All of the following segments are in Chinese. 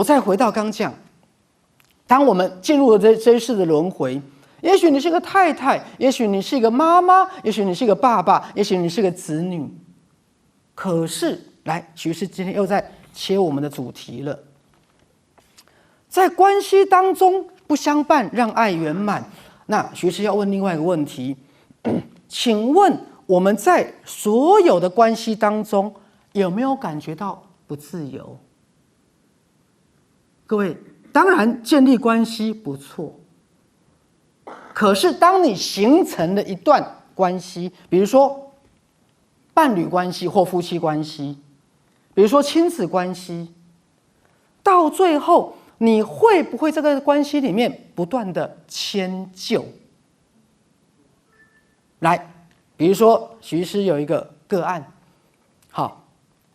再回到刚讲，当我们进入了这一世的轮回，也许你是个太太，也许你是一个妈妈，也许你是一个爸爸，也许你是个子女。可是，来，徐师今天又在切我们的主题了。在关系当中不相伴，让爱圆满。那徐师要问另外一个问题，请问我们在所有的关系当中，有没有感觉到不自由？各位，当然建立关系不错，可是当你形成了一段关系，比如说伴侣关系或夫妻关系，比如说亲子关系，到最后你会不会在这个关系里面不断的迁就？来，比如说徐医师有一个个案，好，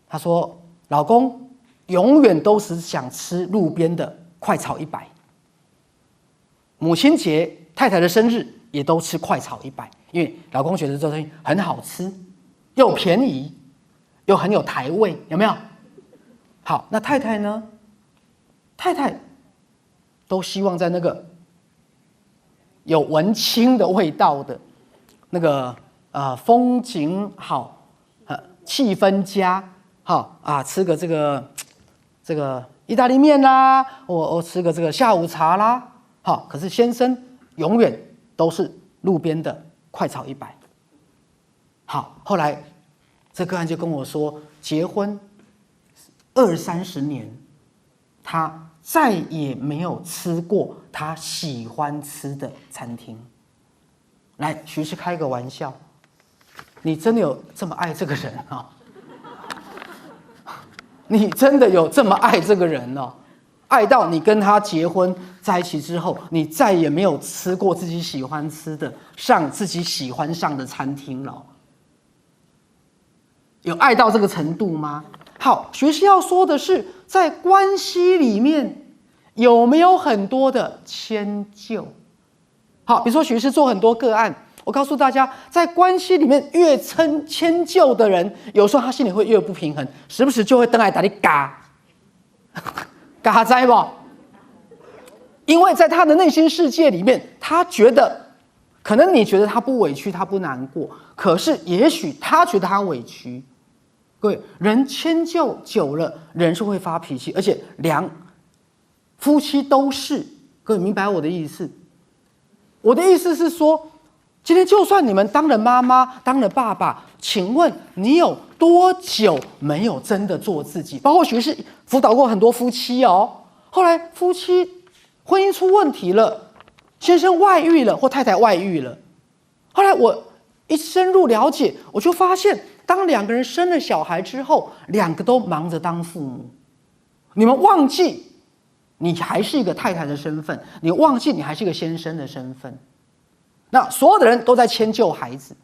他说老公永远都是想吃路边的快炒100，母亲节太太的生日也都吃快炒100，因为老公觉得这东西很好吃，又便宜，又很有台味，有没有？好，那太太呢？太太都希望在那个有文青的味道的那个风景好，气氛佳，好啊，吃个这个意大利面啦，我吃个这个下午茶啦，好，可是先生永远都是路边的快炒100。好，后来这个案就跟我说，结婚20-30年，他再也没有吃过他喜欢吃的餐厅。来，徐师开个玩笑，你真的有这么爱这个人啊？你真的有这么爱这个人哦？爱到你跟他结婚在一起之后，你再也没有吃过自己喜欢吃的、上自己喜欢上的餐厅了？有爱到这个程度吗？好，学习要说的是，在关系里面有没有很多的迁就？好，比如说学习做很多个案，我告诉大家，在关系里面越迁就的人，有时候他心里会越不平衡，时不时就会登来打你嘎嘎哉不？因为在他的内心世界里面，他觉得，可能你觉得他不委屈，他不难过，可是也许他觉得他委屈。各位，人迁就久了，人是会发脾气，而且夫妻都是。各位明白我的意思？我的意思是说，今天就算你们当了妈妈，当了爸爸，请问你有多久没有真的做自己？包括徐师辅导过很多夫妻哦，后来夫妻婚姻出问题了，先生外遇了或太太外遇了，后来我一深入了解，我就发现，当2个人生了小孩之后，2个都忙着当父母，你们忘记你还是一个太太的身份，你忘记你还是一个先生的身份。那所有的人都在迁就孩子，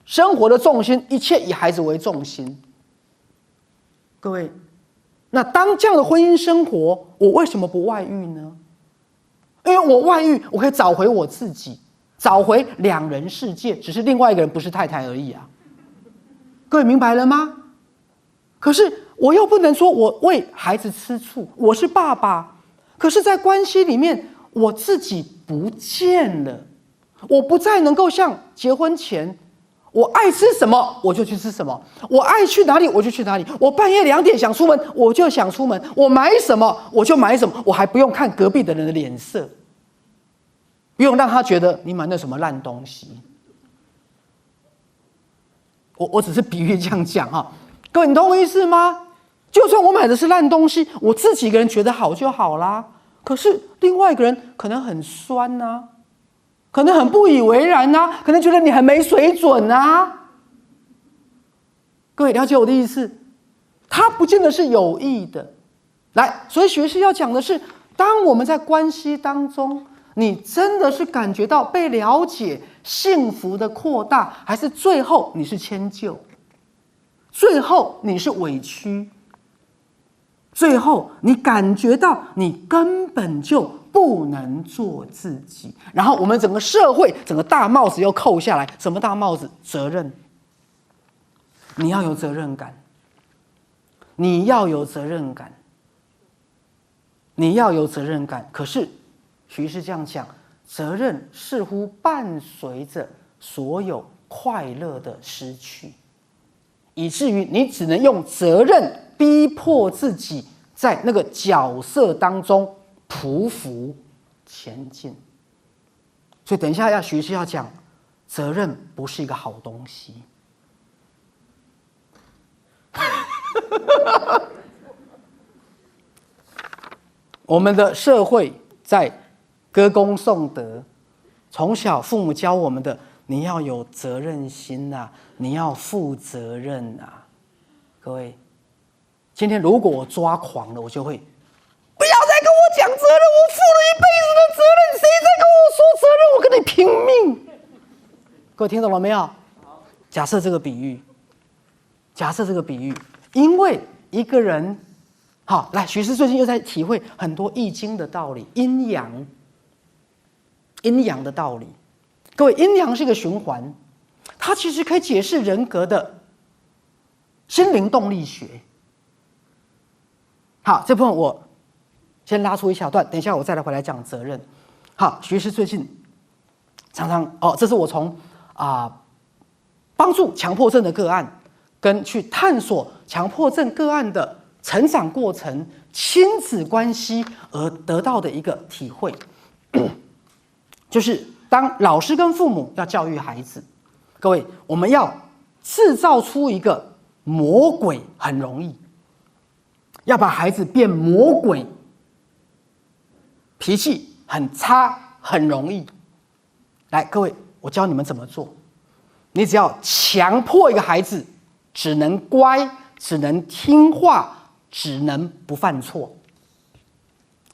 生活的重心一切以孩子为重心。各位，那当这样的婚姻生活，我为什么不外遇呢？因为我外遇，我可以找回我自己，找回2人世界，只是另外一个人不是太太而已啊。各位明白了吗？可是我又不能说我为孩子吃醋，我是爸爸，可是在关系里面我自己不见了，我不再能够像结婚前，我爱吃什么我就去吃什么，我爱去哪里我就去哪里，我半夜2点想出门我就想出门，我买什么我就买什么，我还不用看隔壁的人的脸色，不用让他觉得你买那什么烂东西。我只是比喻这样讲哈，各位你懂我意思吗？就算我买的是烂东西，我自己一个人觉得好就好啦。可是另外一个人可能很酸啊，可能很不以为然啊，可能觉得你很没水准啊。各位了解我的意思？他不见得是有意的。来，所以学习要讲的是，当我们在关系当中，你真的是感觉到被了解、幸福的扩大，还是最后你是迁就，最后你是委屈，最后你感觉到你根本就不能做自己，然后我们整个社会整个大帽子又扣下来，什么大帽子？责任。你要有责任感，你要有责任感。你要有责任感。可是徐医师这样讲，责任似乎伴随着所有快乐的失去，以至于你只能用责任逼迫自己在那个角色当中匍匐前进。所以等一下徐医师要讲，责任不是一个好东西。我们的社会在歌功颂德，从小父母教我们的，你要有责任心啊，你要负责任啊。各位，今天如果我抓狂了，我就会不要再跟我讲责任，我负了一辈子的责任，谁再跟我说责任，我跟你拼命。各位听懂了没有？假设这个比喻，因为一个人，好，来，徐师最近又在体会很多易经的道理，阴阳的道理。各位，阴阳是一个循环，它其实可以解释人格的心灵动力学。好，这部分我先拉出一小段，等一下我再来回来讲责任。好，徐师最近常常这是我从帮助强迫症的个案，跟去探索强迫症个案的成长过程、亲子关系而得到的一个体会，就是当老师跟父母要教育孩子，各位，我们要制造出一个魔鬼很容易，要把孩子变魔鬼，脾气很差很容易。来，各位，我教你们怎么做。你只要强迫一个孩子只能乖，只能听话，只能不犯错，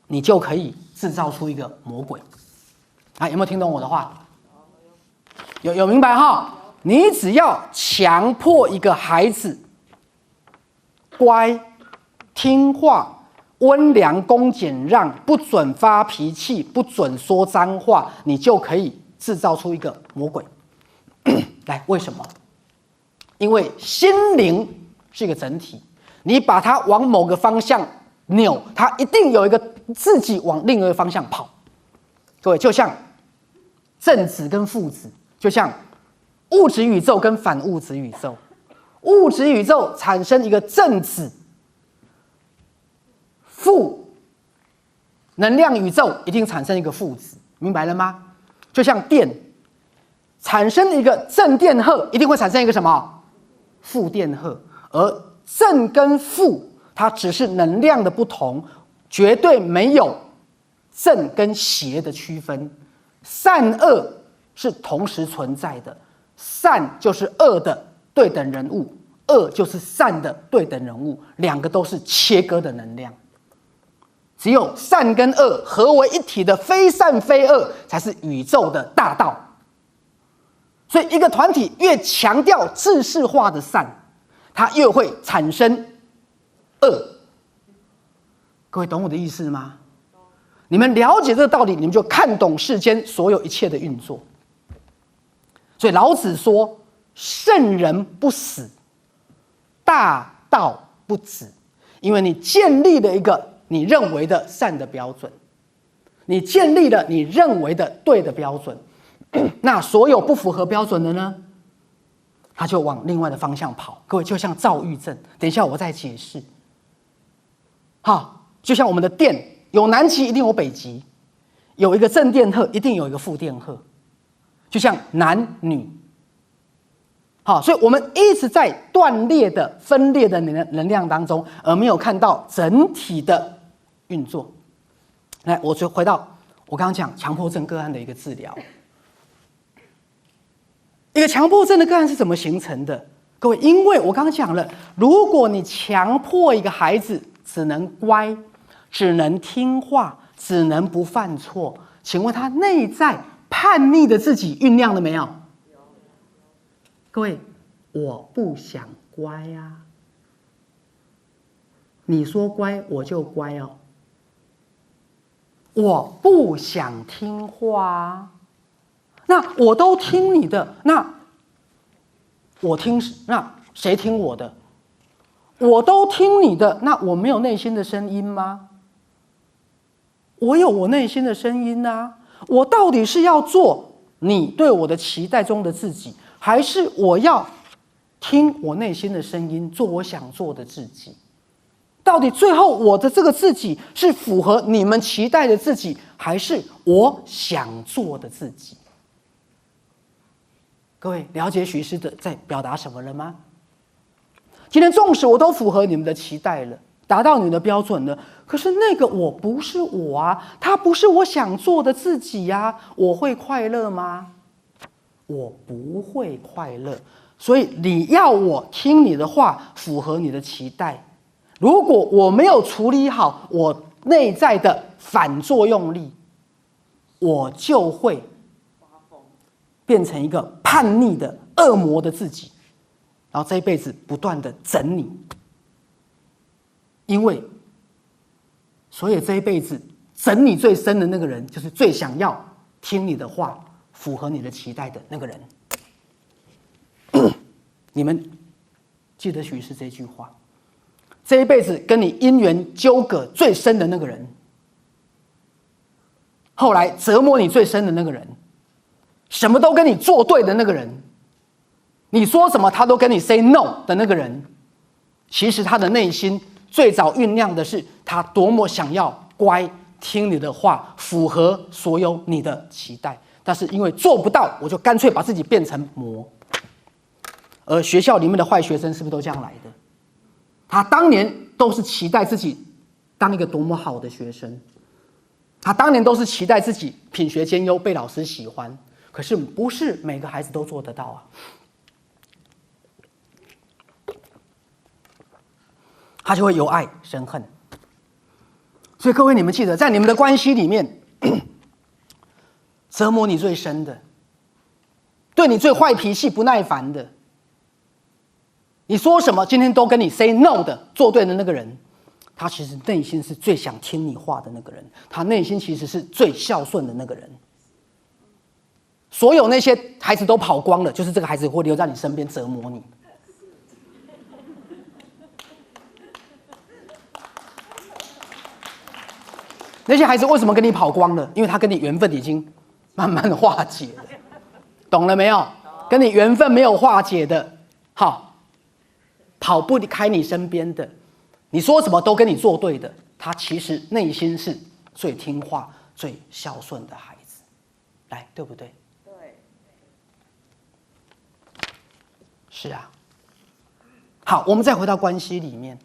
你就可以制造出一个魔鬼。有没有听懂我的话？有明白哈？你只要强迫一个孩子乖、听话、温良恭俭让，不准发脾气，不准说脏话，你就可以制造出一个魔鬼。来，为什么？因为心灵是一个整体，你把它往某个方向扭，它一定有一个自己往另一个方向跑。各位，就像正子跟负子，就像物质宇宙跟反物质宇宙，物质宇宙产生一个正子，负能量宇宙一定产生一个负子，明白了吗？就像电产生一个正电荷，一定会产生一个什么？负电荷。而正跟负，它只是能量的不同，绝对没有正跟邪的区分。善恶是同时存在的，善就是恶的对等人物，恶就是善的对等人物，两个都是切割的能量。只有善跟恶合为一体的非善非恶，才是宇宙的大道。所以一个团体越强调制式化的善，它越会产生恶。各位懂我的意思吗？你们了解这个道理，你们就看懂世间所有一切的运作。所以老子说：“圣人不死，大道不止。”因为你建立了一个你认为的善的标准，你建立了你认为的对的标准，那所有不符合标准的呢，他就往另外的方向跑。各位，就像躁郁症，等一下我再解释。好，就像我们的电，有南极一定有北极，有一个正电荷一定有一个负电荷，就像男女。好，所以我们一直在断裂的分裂的能量当中，而没有看到整体的运作。来，我就回到我刚刚讲强迫症个案的一个治疗。一个强迫症的个案是怎么形成的？各位，因为我刚刚讲了，如果你强迫一个孩子只能乖，只能听话，只能不犯错，请问他内在叛逆的自己酝酿了没有？各位，我不想乖啊，你说乖我就乖哦。我不想听话啊，那我都听你的，那谁听我的？我都听你的，那我没有内心的声音吗？我有我内心的声音啊，我到底是要做你对我的期待中的自己，还是我要听我内心的声音，做我想做的自己？到底最后我的这个自己是符合你们期待的自己，还是我想做的自己？各位了解许师的在表达什么了吗？今天纵使我都符合你们的期待了，达到你们的标准了，可是那个我不是我啊，他不是我想做的自己呀，我会快乐吗？我不会快乐。所以你要我听你的话，符合你的期待，如果我没有处理好我内在的反作用力，我就会变成一个叛逆的恶魔的自己，然后这一辈子不断的整你，所以这一辈子整你最深的那个人，就是最想要听你的话，符合你的期待的那个人。你们记得许是这句话，这一辈子跟你因缘纠葛最深的那个人，后来折磨你最深的那个人，什么都跟你作对的那个人，你说什么他都跟你 say no 的那个人，其实他的内心最早酝酿的是他多么想要乖，听你的话，符合所有你的期待，但是因为做不到，我就干脆把自己变成魔。而学校里面的坏学生是不是都这样来的？他当年都是期待自己当一个多么好的学生，他当年都是期待自己品学兼优，被老师喜欢，可是不是每个孩子都做得到啊。他就会由爱生恨。所以各位，你们记得，在你们的关系里面，折磨你最深的，对你最坏脾气、不耐烦的，你说什么今天都跟你 say no 的，做对的那个人，他其实内心是最想听你话的那个人，他内心其实是最孝顺的那个人。所有那些孩子都跑光了，就是这个孩子会留在你身边折磨你。那些孩子为什么跟你跑光了？因为他跟你缘分已经慢慢化解了，懂了没有？跟你缘分没有化解的，好，跑不开你身边的，你说什么都跟你作对的，他其实内心是最听话、最孝顺的孩子，来，对不对？对，是啊。好，我们再回到关系里面。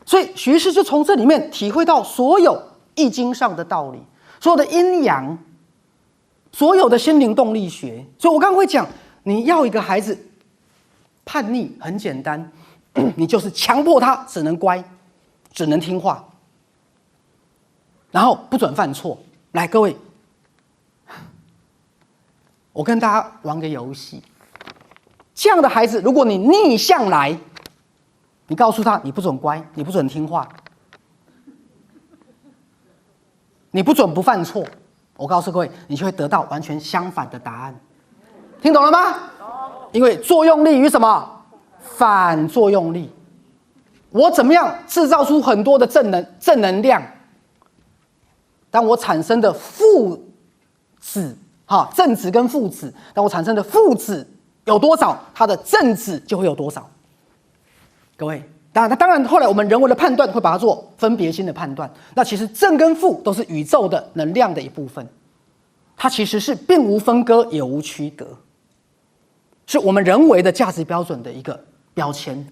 所以徐氏就从这里面体会到所有易经上的道理，所有的阴阳，所有的心灵动力学。所以我刚刚会讲，你要一个孩子叛逆很简单，你就是强迫他只能乖，只能听话，然后不准犯错。来，各位，我跟大家玩个游戏，这样的孩子，如果你逆向来，你告诉他，你不准乖，你不准听话，你不准不犯错。我告诉各位，你就会得到完全相反的答案。听懂了吗？因为作用力与什么？反作用力。我怎么样制造出很多的正能量？当我产生的负子，正子跟负子，当我产生的负子有多少，它的正子就会有多少。各位，当然，后来我们人为的判断会把它做分别心的判断。那其实正跟负都是宇宙的能量的一部分，它其实是并无分割也无区隔，是我们人为的价值标准的一个标签。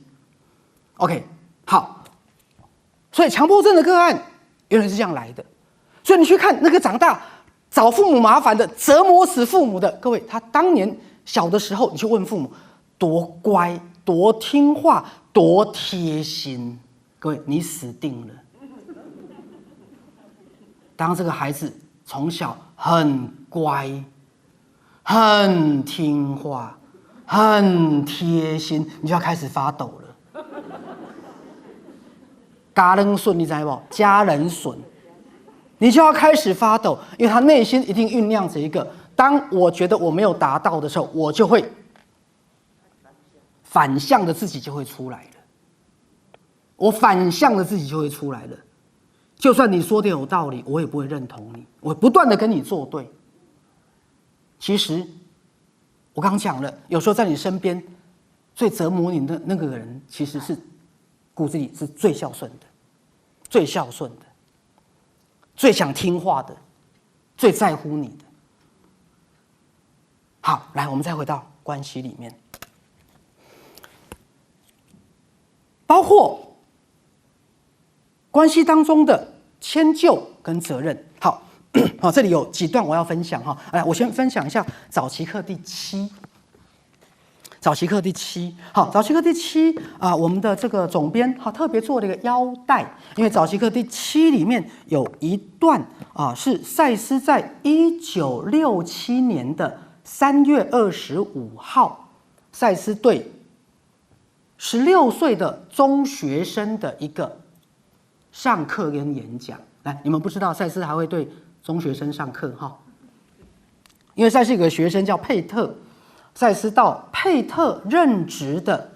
OK， 好，所以强迫症的个案原来是这样来的。所以你去看那个长大找父母麻烦的、折磨死父母的，各位，他当年小的时候，你去问父母，多乖、多听话、多贴心，各位，你死定了。当这个孩子从小很乖、很听话、很贴心，你就要开始发抖了。家人笋，你知道不？家人笋，你就要开始发抖，因为他内心一定酝酿着一个：当我觉得我没有达到的时候，我就会反向的自己就会出来了。我反向的自己就会出来了。就算你说的有道理，我也不会认同你，我不断的跟你作对。其实我刚讲了，有时候在你身边最折磨你的那个人，其实是骨子里是最孝顺的，最孝顺的，最想听话的，最在乎你的。好，来，我们再回到关系里面，包括关系当中的迁就跟责任。好，好，这里有几段我要分享哈。来，我先分享一下早期课第7。早期课第7，好，早期课第7啊，我们的这个总编好特别做了一个腰带，因为早期课第7里面有一段啊，是赛斯在1967年的3月25号，赛斯对16岁的中学生的一个上课跟演讲。来，你们不知道赛斯还会对中学生上课哈，因为赛斯有个学生叫佩特。赛斯到佩特任职的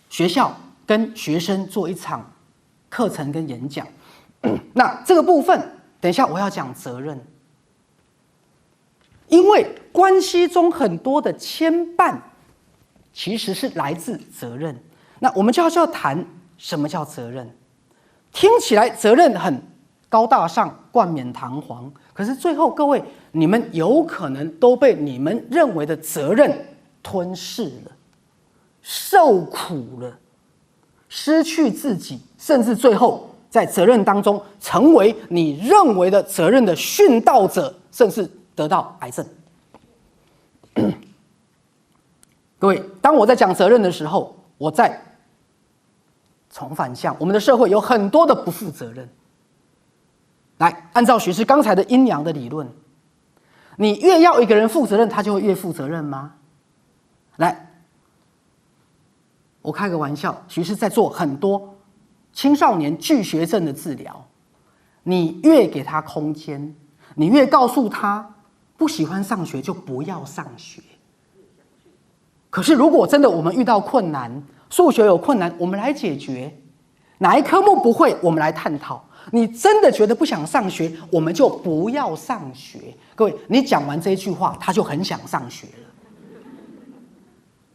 学校跟学生做一场课程跟演讲。那这个部分，等一下我要讲责任，因为关系中很多的牵绊其实是来自责任。那我们就要谈什么叫责任。听起来责任很高大上、冠冕堂皇，可是最后各位，你们有可能都被你们认为的责任吞噬了，受苦了，失去自己，甚至最后在责任当中成为你认为的责任的殉道者，甚至得到癌症。各位，当我在讲责任的时候，我在从反向，我们的社会有很多的不负责任。来，按照学士刚才的阴阳的理论，你越要一个人负责任，他就会越负责任吗？来，我开个玩笑，学士在做很多青少年拒学症的治疗，你越给他空间，你越告诉他不喜欢上学就不要上学。可是如果真的我们遇到困难，数学有困难，我们来解决；哪一科目不会，我们来探讨。你真的觉得不想上学，我们就不要上学。各位，你讲完这一句话，他就很想上学了。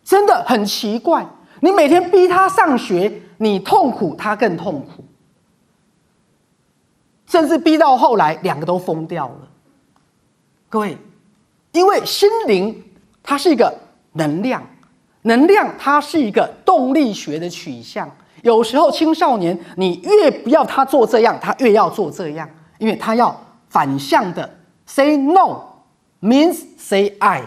真的很奇怪，你每天逼他上学，你痛苦，他更痛苦，甚至逼到后来，两个都疯掉了。各位，因为心灵它是一个能量，能量它是一个动力学的取向。有时候青少年，你越不要他做这样，他越要做这样，因为他要反向的 say no means say I。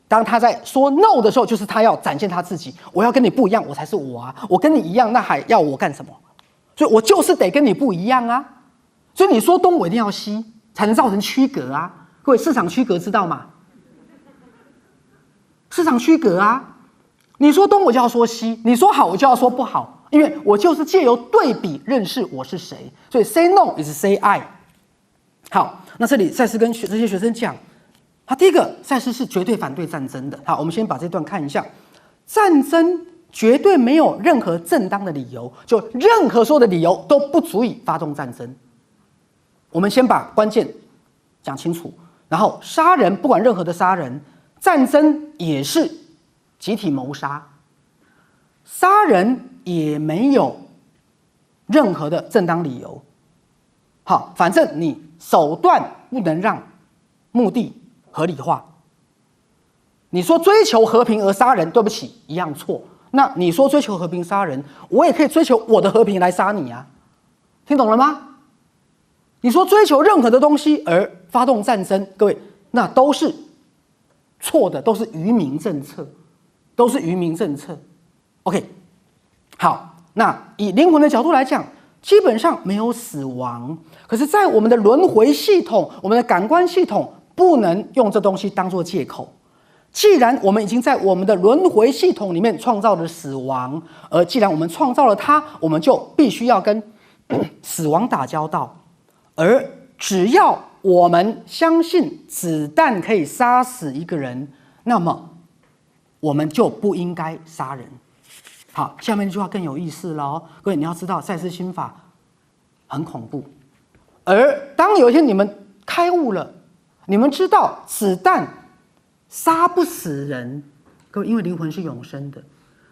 当他在说 no 的时候，就是他要展现他自己，我要跟你不一样，我才是我啊！我跟你一样，那还要我干什么？所以我就是得跟你不一样啊！所以你说东，我一定要西，才能造成区隔啊！各位，市场区隔知道吗？市场区隔啊！你说东，我就要说西；你说好，我就要说不好。因为我就是借由对比认识我是谁，所以 say no is say I。好，那这里赛斯跟这些学生讲，他第一个，赛斯是绝对反对战争的。好，我们先把这段看一下，战争绝对没有任何正当的理由，就任何所有的理由都不足以发动战争。我们先把关键讲清楚，然后杀人，不管任何的杀人，战争也是集体谋杀，杀人也没有任何的正当理由。好，反正你手段不能让目的合理化。你说追求和平而杀人，对不起，一样错。那你说追求和平杀人，我也可以追求我的和平来杀你啊，听懂了吗？你说追求任何的东西而发动战争，各位，那都是错的，都是愚民政策，都是愚民政策。OK。好，那以灵魂的角度来讲，基本上没有死亡。可是，在我们的轮回系统、我们的感官系统，不能用这东西当作借口。既然我们已经在我们的轮回系统里面创造了死亡，而既然我们创造了它，我们就必须要跟死亡打交道。而只要我们相信子弹可以杀死一个人，那么我们就不应该杀人。好，下面这句话更有意思了哦，各位你要知道，赛斯心法很恐怖。而当有一天你们开悟了，你们知道子弹杀不死人，各位，因为灵魂是永生的。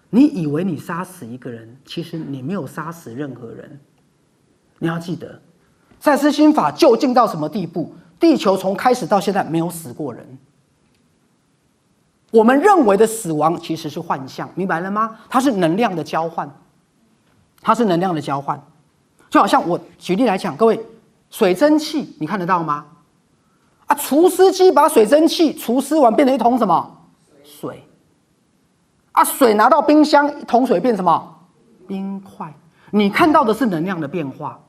你以为你杀死一个人，其实你没有杀死任何人。你要记得，赛斯心法究竟到什么地步？地球从开始到现在没有死过人。我们认为的死亡其实是幻象，明白了吗？它是能量的交换，它是能量的交换。就好像我举例来讲，各位，水蒸气你看得到吗？啊，除湿机把水蒸气除湿完变成一桶什么？水。啊，水拿到冰箱，一桶水变什么？冰块。你看到的是能量的变化，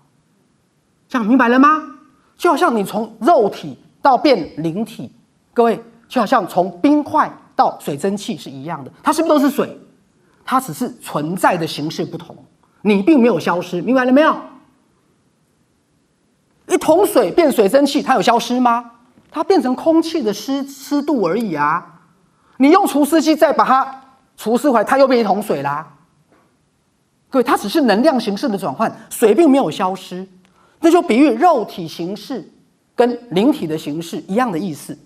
这样明白了吗？就好像你从肉体到变灵体，各位，就好像从冰块到水蒸气是一样的，它是不是都是水？它只是存在的形式不同，你并没有消失，明白了没有？一桶水变水蒸气，它有消失吗？它变成空气的湿度而已啊。你用除湿机再把它除湿回来，它又变一桶水啦。各位，它只是能量形式的转换，水并没有消失。那就比喻肉体形式跟灵体的形式一样的意思。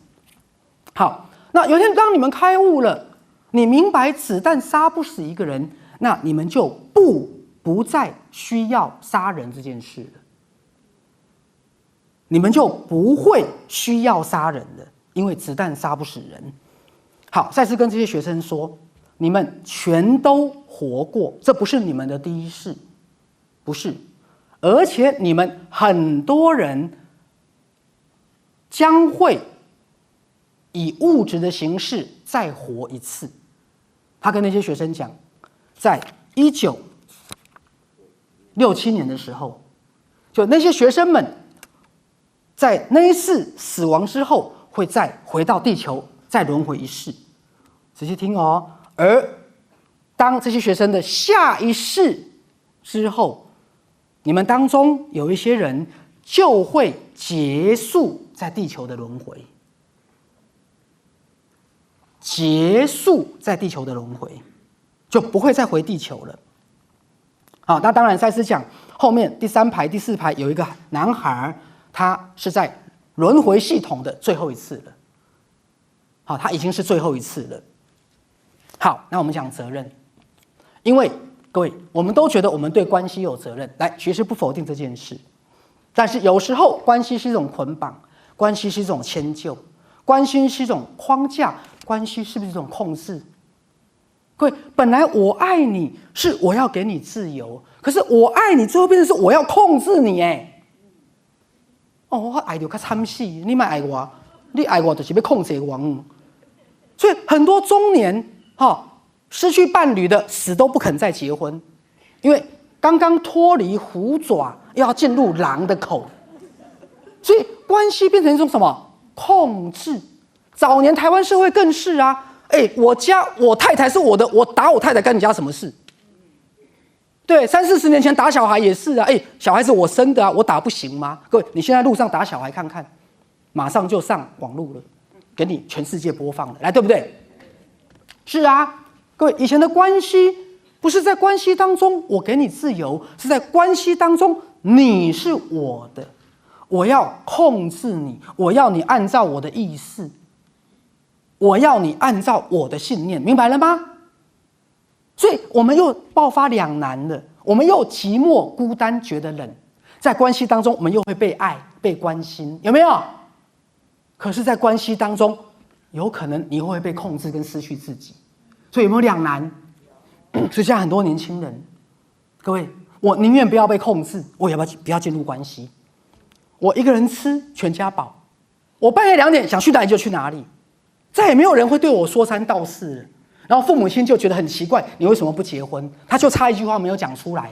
好，那有一天当你们开悟了，你明白子弹杀不死一个人，那你们就不再需要杀人这件事了。你们就不会需要杀人了，因为子弹杀不死人。好，赛斯跟这些学生说，你们全都活过，这不是你们的第一世，不是。而且你们很多人将会以物质的形式再活一次。他跟那些学生讲，在1967年的时候，就那些学生们在那一世死亡之后，会再回到地球，再轮回一世。仔细听哦。而当这些学生的下一世之后，你们当中有一些人就会结束在地球的轮回，结束在地球的轮回，就不会再回地球了。好，那当然，赛斯讲后面第3排、第4排有一个男孩，他是在轮回系统的最后一次了。好，他已经是最后一次了。好，那我们讲责任，因为各位，我们都觉得我们对关系有责任，来，其实不否定这件事，但是有时候关系是一种捆绑，关系是一种迁就，关系是一种框架，关系是不是一种控制？各位，本来我爱你是我要给你自由，可是我爱你最后变成是我要控制你哎。哦，我爱你较惨死，你别爱我，你爱我就是要控制我。所以很多中年失去伴侣的死都不肯再结婚，因为刚刚脱离虎爪，要进入狼的口，所以关系变成一种什么控制？早年台湾社会更是啊，我太太是我的，我打我太太干你家什么事？对，30-40年前打小孩也是啊，小孩子我生的啊，我打不行吗？各位，你现在路上打小孩看看，马上就上网路了，给你全世界播放了，来，对不对？是啊。各位，以前的关系不是在关系当中我给你自由，是在关系当中你是我的，我要控制你，我要你按照我的意思，我要你按照我的信念，明白了吗？所以我们又爆发两难了，我们又寂寞孤单觉得冷，在关系当中我们又会被爱被关心，有没有？可是在关系当中有可能你会被控制跟失去自己，所以有没有两难？所以现在很多年轻人，各位，我宁愿不要被控制，我也不要进入关系。我一个人吃全家饱，我半夜2点想去哪里就去哪里，再也没有人会对我说三道四了。然后父母亲就觉得很奇怪，你为什么不结婚？他就差一句话没有讲出来，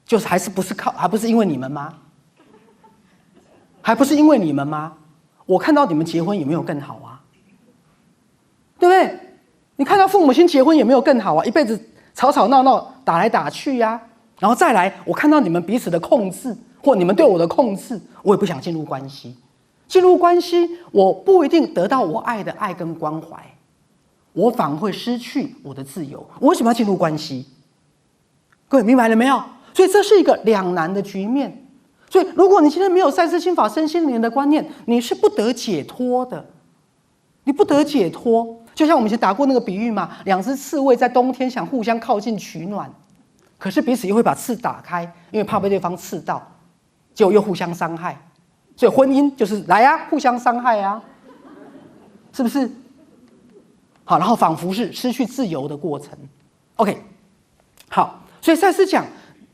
就是还不是因为你们吗？还不是因为你们吗？我看到你们结婚也没有更好啊，对不对？你看到父母亲结婚也没有更好啊，一辈子吵吵闹闹打来打去呀，然后再来，我看到你们彼此的控制或你们对我的控制，我也不想进入关系。进入关系，我不一定得到我爱的爱跟关怀，我反而会失去我的自由。我为什么要进入关系？各位明白了没有？所以这是一个两难的局面。所以如果你今天没有赛斯心法身心灵的观念，你是不得解脱的，你不得解脱。就像我们以前打过那个比喻嘛，两只刺猬在冬天想互相靠近取暖，可是彼此又会把刺打开，因为怕被对方刺到，结果又互相伤害。所以婚姻就是来啊，互相伤害啊，是不是？好，然后仿佛是失去自由的过程。OK， 好，所以赛斯讲，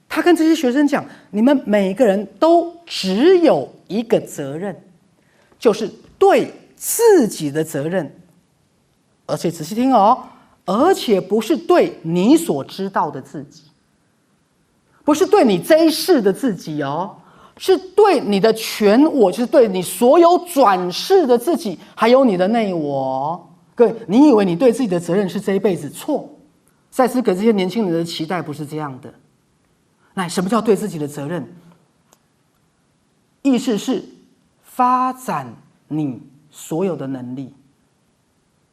他跟这些学生讲，你们每个人都只有一个责任，就是对自己的责任，而且仔细听哦，而且不是对你所知道的自己，不是对你这一世的自己哦，是对你的全我，就是对你所有转世的自己，还有你的内我。各位，你以为你对自己的责任是这一辈子？错，赛斯给这些年轻人的期待不是这样的。那什么叫对自己的责任？意思是发展你所有的能力，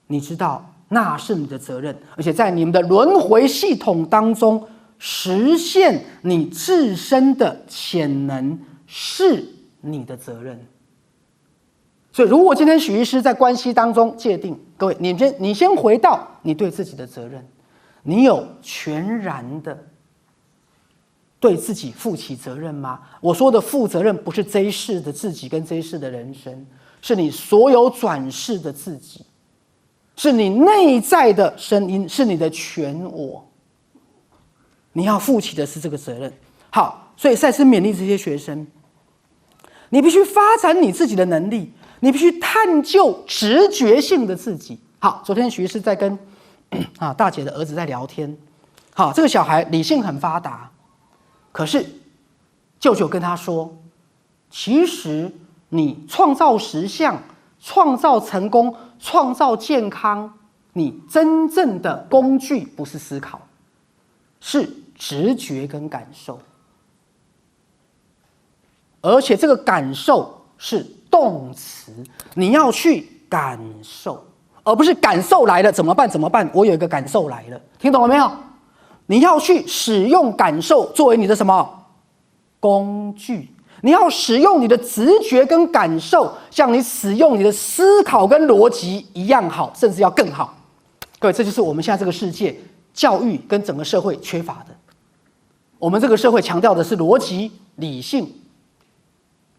你知道那是你的责任，而且在你们的轮回系统当中实现你自身的潜能是你的责任。所以如果今天许医师在关系当中界定，各位你先回到你对自己的责任，你有全然的对自己负起责任吗？我说的负责任不是这一世的自己跟这一世的人生，是你所有转世的自己，是你内在的声音，是你的全我，你要负起的是这个责任。好，所以赛斯勉励这些学生，你必须发展你自己的能力，你必须探究直觉性的自己。好，昨天徐医师在跟大姐的儿子在聊天。好，这个小孩理性很发达，可是舅舅跟他说，其实你创造实相、创造成功、创造健康，你真正的工具不是思考，是直觉跟感受，而且这个感受是动词，你要去感受，而不是感受来了怎么办？怎么办？我有一个感受来了，听懂了没有？你要去使用感受作为你的什么工具？你要使用你的直觉跟感受，像你使用你的思考跟逻辑一样好，甚至要更好。各位，这就是我们现在这个世界教育跟整个社会缺乏的。我们这个社会强调的是逻辑、理性、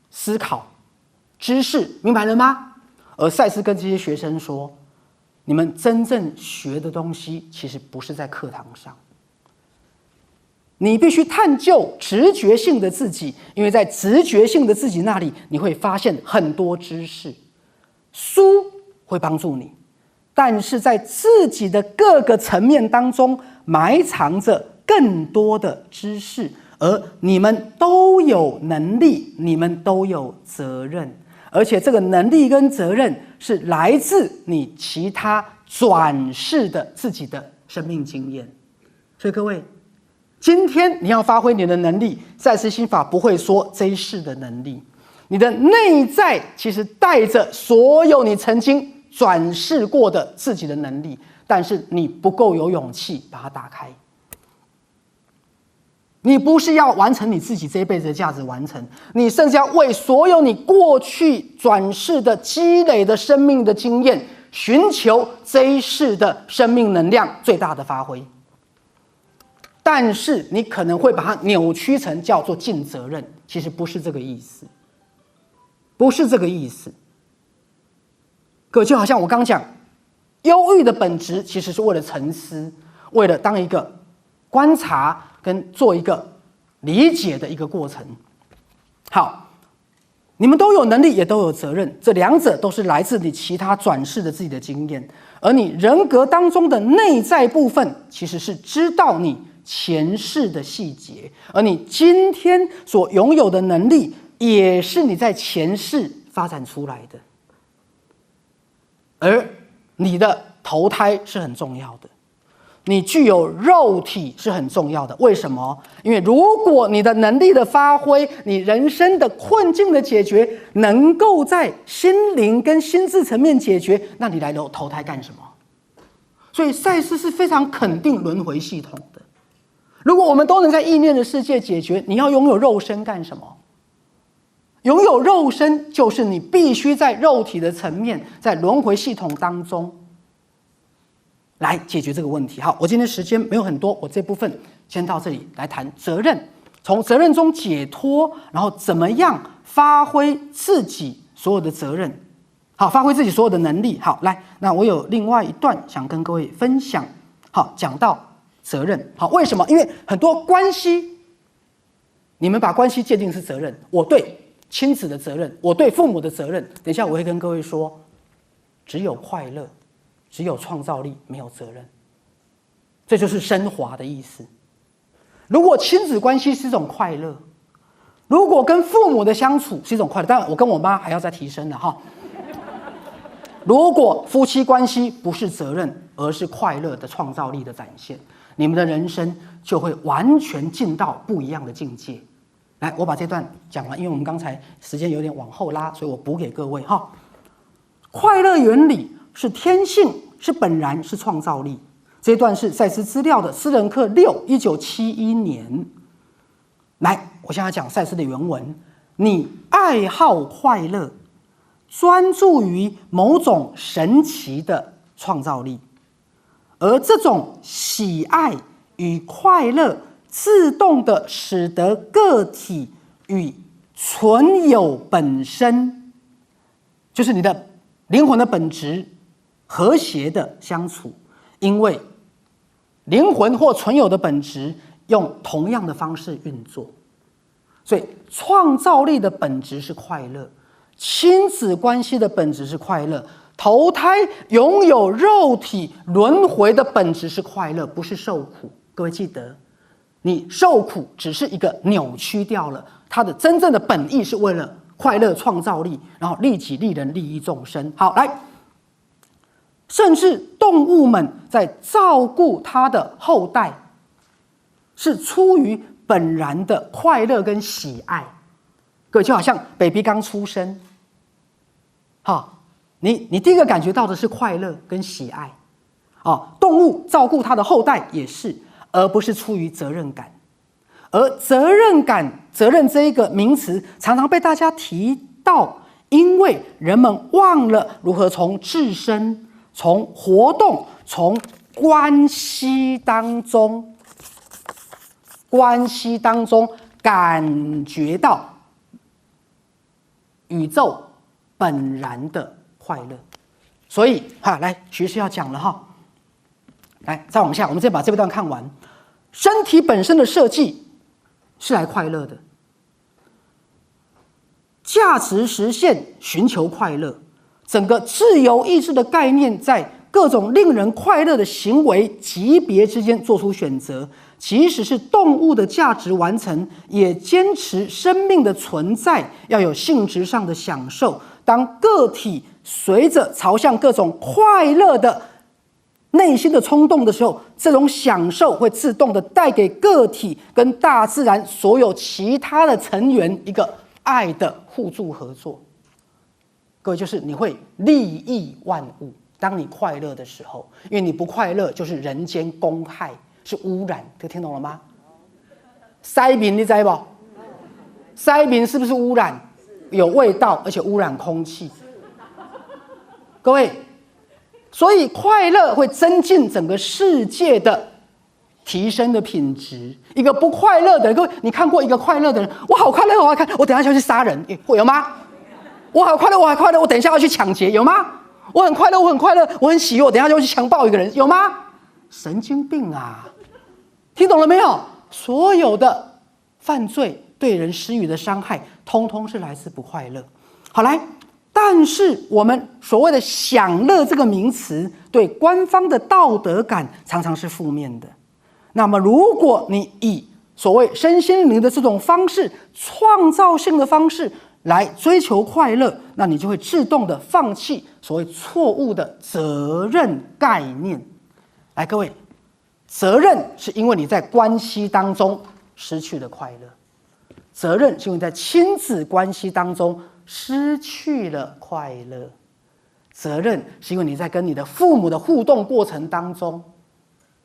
思考、知识，明白了吗？而赛斯跟这些学生说，你们真正学的东西其实不是在课堂上，你必须探究直觉性的自己，因为在直觉性的自己那里，你会发现很多知识，书会帮助你，但是在自己的各个层面当中埋藏着更多的知识，而你们都有能力，你们都有责任，而且这个能力跟责任是来自你其他转世的自己的生命经验。所以各位，今天你要发挥你的能力，赛斯心法不会说这一世的能力，你的内在其实带着所有你曾经转世过的自己的能力，但是你不够有勇气把它打开。你不是要完成你自己这一辈子的价值完成，你甚至要为所有你过去转世的积累的生命的经验，寻求这一世的生命能量最大的发挥。但是你可能会把它扭曲成叫做尽责任，其实不是这个意思，不是这个意思。各位，就好像我刚讲，忧郁的本质其实是为了沉思，为了当一个观察跟做一个理解的一个过程。好，你们都有能力，也都有责任，这两者都是来自你其他转世的自己的经验，而你人格当中的内在部分，其实是知道你前世的细节，而你今天所拥有的能力，也是你在前世发展出来的。而你的投胎是很重要的，你具有肉体是很重要的。为什么？因为如果你的能力的发挥，你人生的困境的解决，能够在心灵跟心智层面解决，那你来投胎干什么？所以赛斯是非常肯定轮回系统的。如果我们都能在意念的世界解决，你要拥有肉身干什么？拥有肉身就是你必须在肉体的层面，在轮回系统当中来解决这个问题。好，我今天时间没有很多，我这部分先到这里来谈责任，从责任中解脱，然后怎么样发挥自己所有的责任，好，发挥自己所有的能力。好，来，那我有另外一段想跟各位分享。好，讲到责任，好，为什么？因为很多关系，你们把关系界定是责任，我对亲子的责任，我对父母的责任。等一下我会跟各位说，只有快乐，只有创造力，没有责任。这就是升华的意思。如果亲子关系是一种快乐，如果跟父母的相处是一种快乐，当然我跟我妈还要再提升的哈。如果夫妻关系不是责任，而是快乐的创造力的展现，你们的人生就会完全进到不一样的境界。来，我把这段讲完，因为我们刚才时间有点往后拉，所以我补给各位哈。快乐原理是天性，是本然，是创造力。这段是赛斯资料的私人课6 1971年。来，我现在讲赛斯的原文：你爱好快乐，专注于某种神奇的创造力，而这种喜爱与快乐自动的使得个体与存有本身，就是你的灵魂的本质和谐的相处，因为灵魂或存有的本质用同样的方式运作，所以创造力的本质是快乐，亲子关系的本质是快乐，投胎拥有肉体轮回的本质是快乐，不是受苦。各位记得，你受苦只是一个扭曲掉了，它的真正的本意是为了快乐创造力，然后利己利人利益众生。好，来，甚至动物们在照顾它的后代，是出于本然的快乐跟喜爱。各位就好像 baby 刚出生，好，你第一个感觉到的是快乐跟喜爱，动物照顾它的后代也是，而不是出于责任感。而责任感、责任这一个名词常常被大家提到，因为人们忘了如何从自身、从活动、从关系当中感觉到宇宙本然的快乐。所以来，学士要讲了哈，来再往下，我们再把这段看完。身体本身的设计是来快乐的，价值实现寻求快乐，整个自由意志的概念在各种令人快乐的行为级别之间做出选择，即使是动物的价值完成，也坚持生命的存在要有性质上的享受。当个体随着朝向各种快乐的内心的冲动的时候，这种享受会自动的带给个体跟大自然所有其他的成员一个爱的互助合作。各位，就是你会利益万物。当你快乐的时候，因为你不快乐就是人间公害，是污染。这听懂了吗？塞民你知不？塞民是不是污染？有味道，而且污染空气。各位，所以快乐会增进整个世界的提升的品质。一个不快乐的人，各位，你看过一个快乐的人？我好快乐，我好看，我等一下就要去杀人，会有吗？我好快乐，我好快乐，我等一下要去抢劫，有吗？我很快乐，我很快乐，我很喜悦，我等一下就要去强暴一个人，有吗？神经病啊！听懂了没有？所有的犯罪对人施予的伤害，通通是来自不快乐。好，来，但是我们所谓的享乐这个名词，对官方的道德感常常是负面的。那么，如果你以所谓身心灵的这种方式，创造性的方式来追求快乐，那你就会自动的放弃所谓错误的责任概念。来，各位，责任是因为你在关系当中失去了快乐，责任是因为在亲子关系当中失去了快乐，责任是因为你在跟你的父母的互动过程当中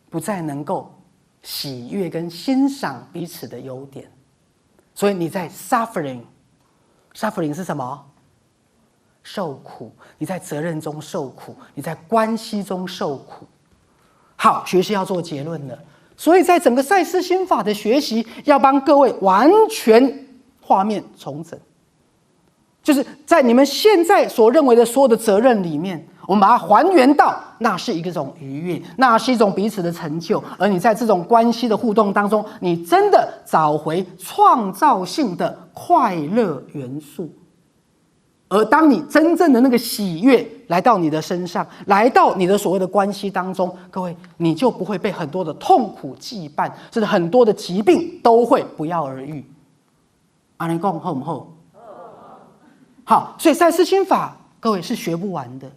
不再能够喜悦跟欣赏彼此的优点。所以你在 suffering 是什么？受苦。你在责任中受苦，你在关系中受苦。好，学习要做结论了。所以在整个赛斯心法的学习，要帮各位完全画面重整，就是在你们现在所认为的所有的责任里面，我们把它还原到那是一种愉悦，那是一种彼此的成就，而你在这种关系的互动当中，你真的找回创造性的快乐元素。而当你真正的那个喜悦来到你的身上，来到你的所谓的关系当中，各位，你就不会被很多的痛苦羁绊，甚至很多的疾病都会不药而愈。阿尼讲好不好？好，所以赛斯心法，各位是学不完的，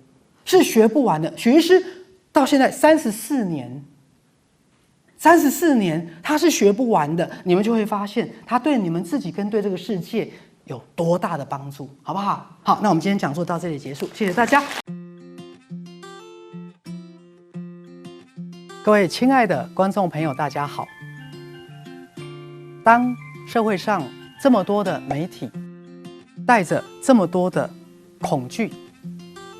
是学不完的。许医师到现在34年，34年他是学不完的，你们就会发现他对你们自己跟对这个世界有多大的帮助，好不好？好，那我们今天讲座到这里结束，谢谢大家。各位亲爱的观众朋友，大家好。当社会上这么多的媒体带着这么多的恐惧、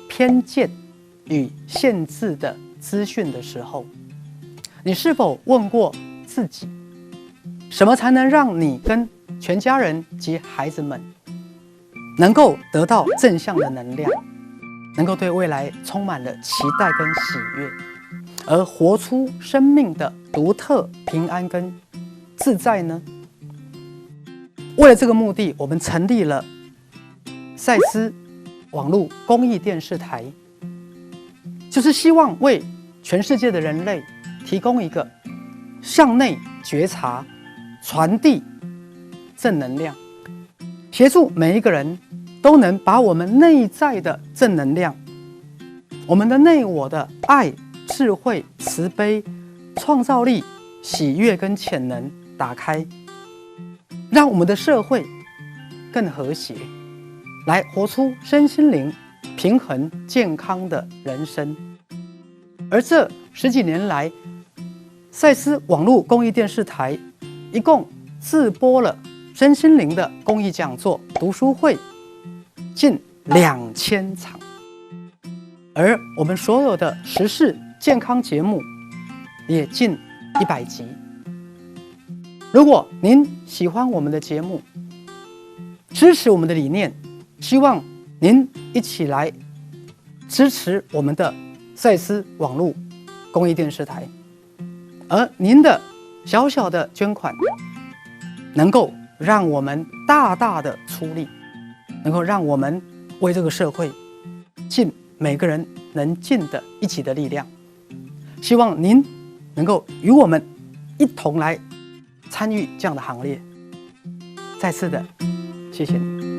偏见与限制的资讯的时候，你是否问过自己，什么才能让你跟全家人及孩子们能够得到正向的能量，能够对未来充满了期待跟喜悦，而活出生命的独特平安跟自在呢？为了这个目的，我们成立了赛斯网络公益电视台，就是希望为全世界的人类提供一个向内觉察、传递正能量，协助每一个人都能把我们内在的正能量，我们的内我的爱、智慧、慈悲、创造力、喜悦跟潜能打开，让我们的社会更和谐，来活出身心灵平衡健康的人生。而这10几年来，赛斯网络公益电视台一共自播了身心灵的公益讲座、读书会近2000场，而我们所有的时事健康节目也近100集。如果您喜欢我们的节目，支持我们的理念，希望您一起来支持我们的赛斯网络公益电视台，而您的小小的捐款能够让我们大大的出力，能够让我们为这个社会尽每个人能尽的一起的力量。希望您能够与我们一同来参与这样的行列。再次的谢谢你。